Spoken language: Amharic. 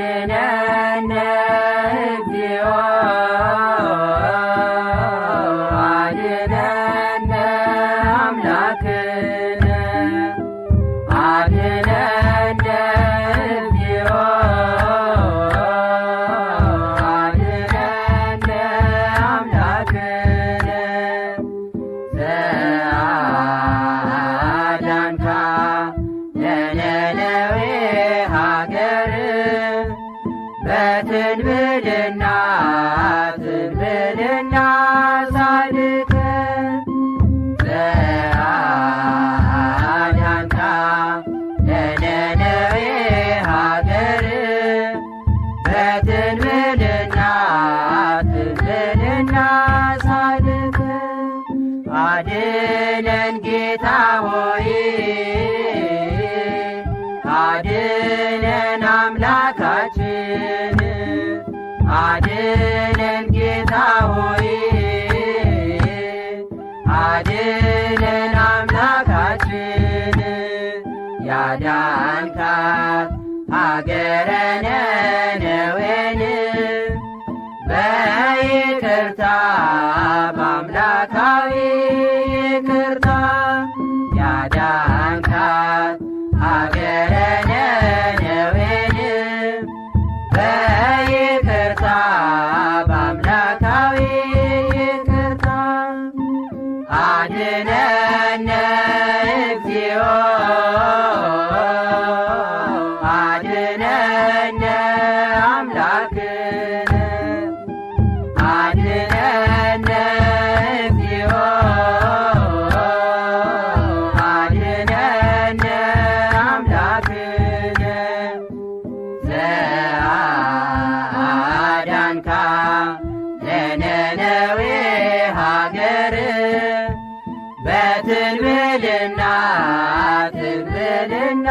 አድነነ እግዚኦ አድነነ አምላክነ አድነነ እግዚኦ አድነነ አምላክነ ዘአዳንካ ለነነዌ ሀገር በትንብልና ትንብልና ጻድቅ ዘአዳንካ ለነነዌ ሀገር በትንብልና ትንብልና ጻድቅ አድነን ጌታ ሆይ አድነን አምላካችን አድነን ጌታ ሆይ አድነን አምላካችን ያዳንካት ሀገረ ነነዌን በይቅርታ በአምላካዊ ይቅርታ ያዳንካት ሀገረ ነነዌን በይቅርታ በአምላካዊ ይቅርታ አድነነ እግዚኦ አድነነ አምላክነ አድነነ እግዚኦ አድነነ አምላክነ ዘአዳንካ ለነነዌ ሀገር በትንብልና ትንብልና